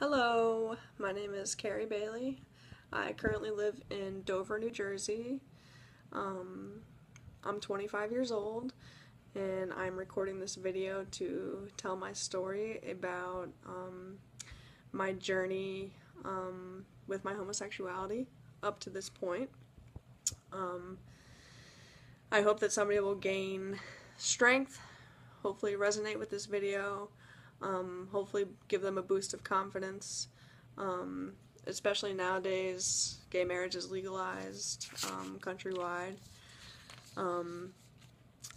Hello, my name is Carrie Bailey. I currently live in Dover, New Jersey. Um, I'm 25 years old, and I'm recording this video to tell my story about my journey with my homosexuality up to this point. Um, I hope that somebody will gain strength, hopefully resonate with this video, hopefully give them a boost of confidence. Especially nowadays, gay marriage is legalized countrywide.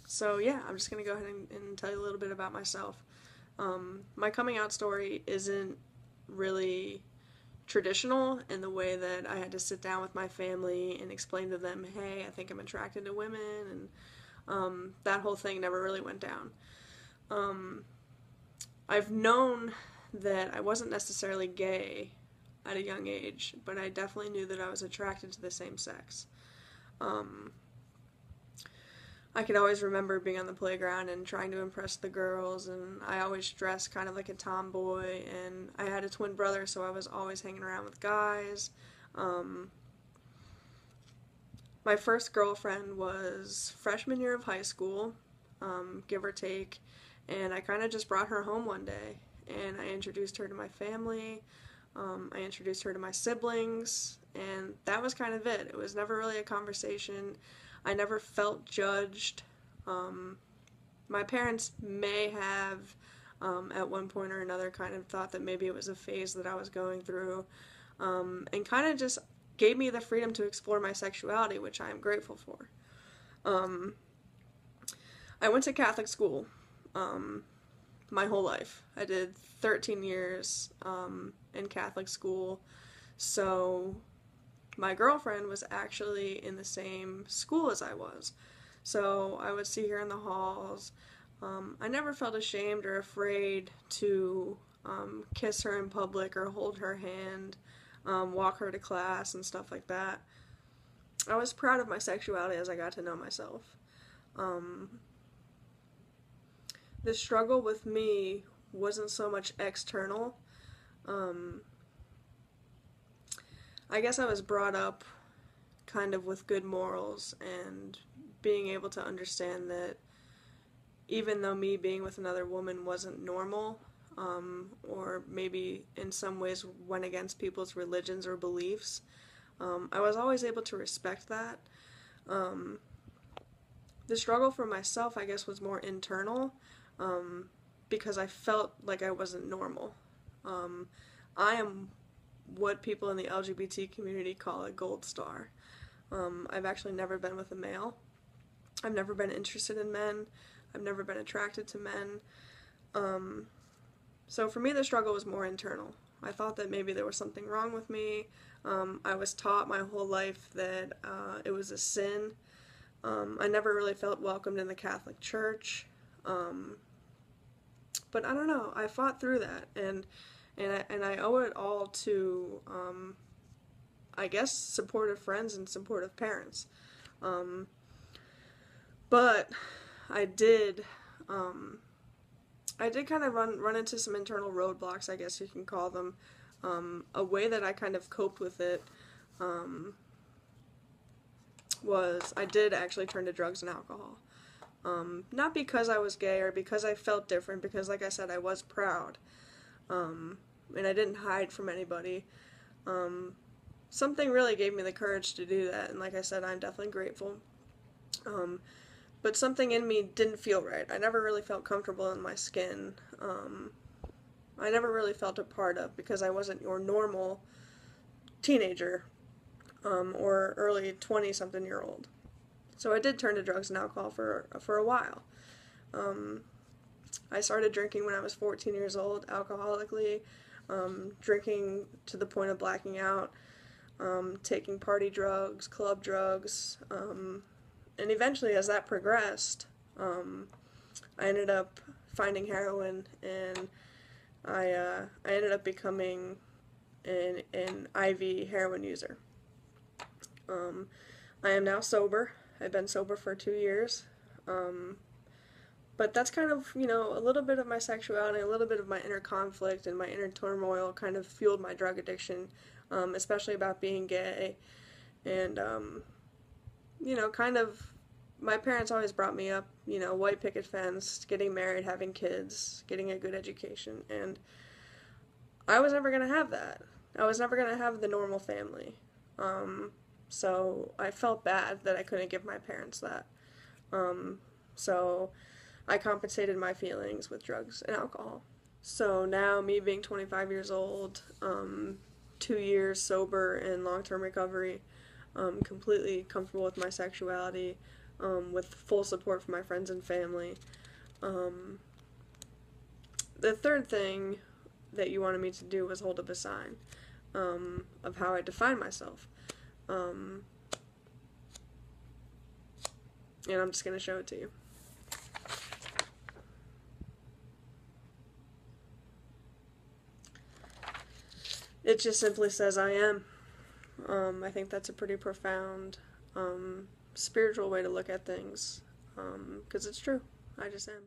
So yeah, I'm just going to go ahead and tell you a little bit about myself. My coming out story isn't really traditional in the way that I had to sit down with my family and explain to them, hey, I think I'm attracted to women, and that whole thing never really went down. I've known that I wasn't necessarily gay at a young age, but I definitely knew that I was attracted to the same sex. I could always remember being on the playground and trying to impress the girls, and I always dressed kind of like a tomboy, and I had a twin brother, so I was always hanging around with guys. My first girlfriend was freshman year of high school, give or take, and I kind of just brought her home one day, and I introduced her to my family. I introduced her to my siblings, and that was kind of it. It was never really a conversation. I never felt judged. My parents may have, at one point or another, kind of thought that maybe it was a phase that I was going through, and kind of just gave me the freedom to explore my sexuality, which I am grateful for. I went to Catholic school my whole life. I did 13 years in Catholic school, so my girlfriend was actually in the same school as I was. So I would see her in the halls. I never felt ashamed or afraid to kiss her in public or hold her hand, walk her to class and stuff like that. I was proud of my sexuality as I got to know myself. The struggle with me wasn't so much external. I guess I was brought up kind of with good morals and being able to understand that even though me being with another woman wasn't normal, or maybe in some ways went against people's religions or beliefs, I was always able to respect that. The struggle for myself, I guess, was more internal, because I felt like I wasn't normal. I am what people in the LGBT community call a gold star. I've actually never been with a male. I've never been interested in men. I've never been attracted to men. So for me, the struggle was more internal. I thought that maybe there was something wrong with me. I was taught my whole life that it was a sin. I never really felt welcomed in the Catholic Church. But I don't know, I fought through that, and I owe it all to, I guess, supportive friends and supportive parents. But I did kind of run into some internal roadblocks, I guess you can call them. A way that I kind of coped with it was I did actually turn to drugs and alcohol. Not because I was gay or because I felt different, because like I said, I was proud. And I didn't hide from anybody. Something really gave me the courage to do that, and like I said, I'm definitely grateful. But something in me didn't feel right. I never really felt comfortable in my skin. I never really felt a part of, because I wasn't your normal teenager, or early 20-something-year-old. So I did turn to drugs and alcohol for a while. I started drinking when I was 14 years old, alcoholically, drinking to the point of blacking out, taking party drugs, club drugs, and eventually as that progressed, I ended up finding heroin, and I ended up becoming an IV heroin user. I am now sober. I've been sober for 2 years. But that's kind of, a little bit of my sexuality, a little bit of my inner conflict and my inner turmoil kind of fueled my drug addiction, especially about being gay. And, kind of, my parents always brought me up, white picket fence, getting married, having kids, getting a good education. And I was never going to have that. I was never going to have the normal family. So I felt bad that I couldn't give my parents that. So I compensated my feelings with drugs and alcohol. So now, me being 25 years old, 2 years sober in long-term recovery, completely comfortable with my sexuality, with full support from my friends and family. The third thing that you wanted me to do was hold up a sign of how I define myself. And I'm just going to show it to you. It just simply says, I am. I think that's a pretty profound, spiritual way to look at things, because it's true. I just am.